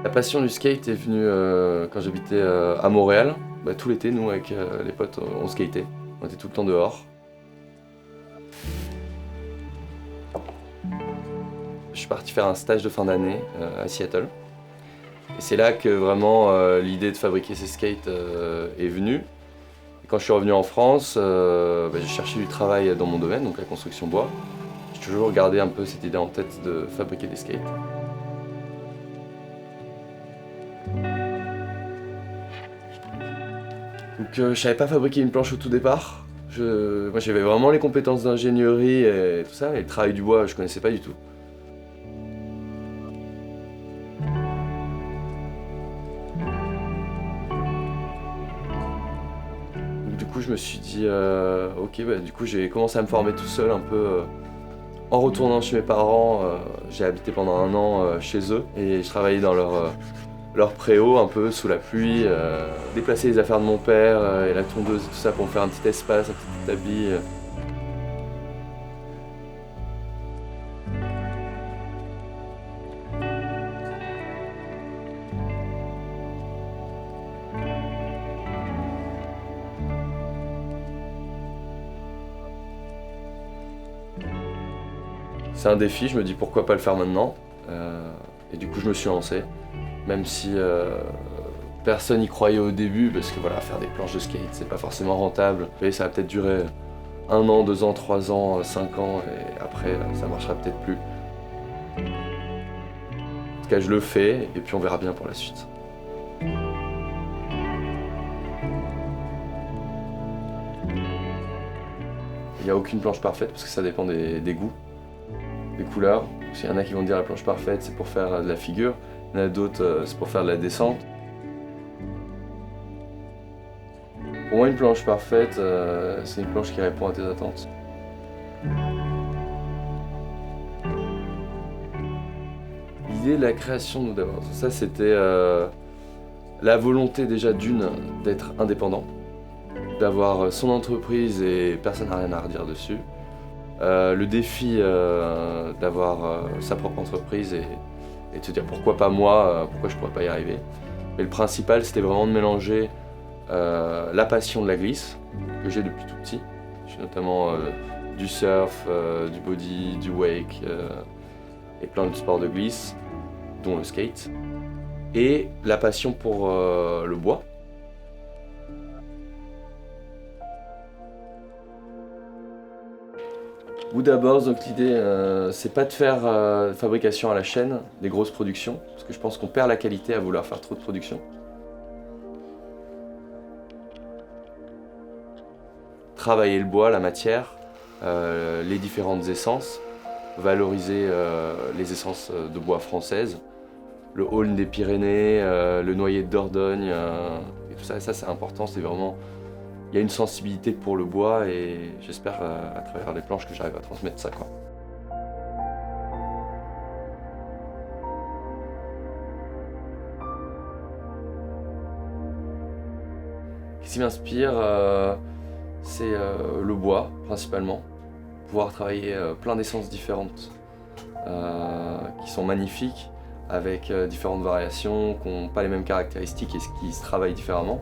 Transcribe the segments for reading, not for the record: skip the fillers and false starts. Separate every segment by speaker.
Speaker 1: La passion du skate est venue quand j'habitais à Montréal. Tout l'été, nous, avec les potes, on skatait. On était tout le temps dehors. Je suis parti faire un stage de fin d'année à Seattle. Et c'est là que vraiment l'idée de fabriquer ces skates est venue. Et quand je suis revenu en France, j'ai cherché du travail dans mon domaine, donc la construction bois. J'ai toujours gardé un peu cette idée en tête de fabriquer des skates. Donc je savais pas fabriquer une planche au tout départ. Moi j'avais vraiment les compétences d'ingénierie et tout ça, et le travail du bois je connaissais pas du tout. Donc, du coup je me suis dit ok, du coup j'ai commencé à me former tout seul un peu en retournant chez mes parents. J'ai habité pendant un an chez eux et je travaillais dans leur préau un peu sous la pluie, déplacer les affaires de mon père et la tondeuse et tout ça pour me faire un petit espace, un petit établi. C'est un défi, je me dis pourquoi pas le faire maintenant. Et du coup je me suis lancé, même si personne n'y croyait au début, parce que voilà, faire des planches de skate c'est pas forcément rentable. Et ça va peut-être durer 1 an, 2 ans, 3 ans, 5 ans, et après ça marchera peut-être plus. En tout cas je le fais, et puis on verra bien pour la suite. Il n'y a aucune planche parfaite, parce que ça dépend des goûts, des couleurs. Il y en a qui vont dire la planche parfaite c'est pour faire de la figure, il y en a d'autres c'est pour faire de la descente. Pour moi une planche parfaite c'est une planche qui répond à tes attentes. L'idée de la création nous d'abord, ça c'était la volonté déjà d'être indépendant, d'avoir son entreprise et personne n'a rien à redire dessus. Le défi d'avoir sa propre entreprise et de se dire pourquoi pas moi, pourquoi je pourrais pas y arriver. Mais le principal c'était vraiment de mélanger la passion de la glisse que j'ai depuis tout petit. Je fais notamment du surf, du body, du wake et plein de sports de glisse, dont le skate. Et la passion pour le bois. Ou d'abord, donc l'idée, c'est pas de faire fabrication à la chaîne, des grosses productions, parce que je pense qu'on perd la qualité à vouloir faire trop de production. Travailler le bois, la matière, les différentes essences, valoriser les essences de bois françaises, le aulne des Pyrénées, le noyer de Dordogne, et tout ça, c'est important, c'est vraiment... Il y a une sensibilité pour le bois et j'espère à travers les planches que j'arrive à transmettre ça, quoi. Ce qui m'inspire, c'est le bois principalement. Pouvoir travailler plein d'essences différentes qui sont magnifiques avec différentes variations, qui n'ont pas les mêmes caractéristiques et qui se travaillent différemment.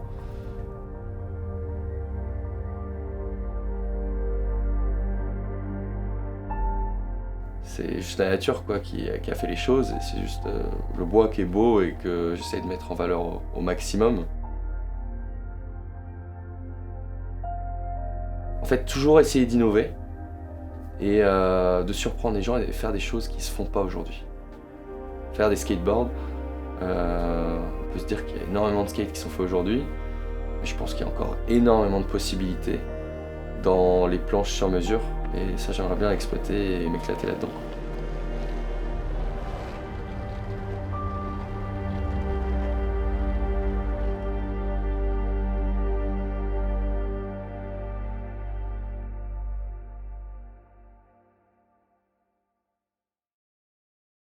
Speaker 1: C'est juste la nature quoi, qui a fait les choses et c'est juste le bois qui est beau et que j'essaie de mettre en valeur au maximum. En fait, toujours essayer d'innover et de surprendre les gens et de faire des choses qui ne se font pas aujourd'hui. Faire des skateboards, on peut se dire qu'il y a énormément de skates qui sont faits aujourd'hui, mais je pense qu'il y a encore énormément de possibilités dans les planches sur mesure et ça j'aimerais bien l'exploiter et m'éclater là-dedans.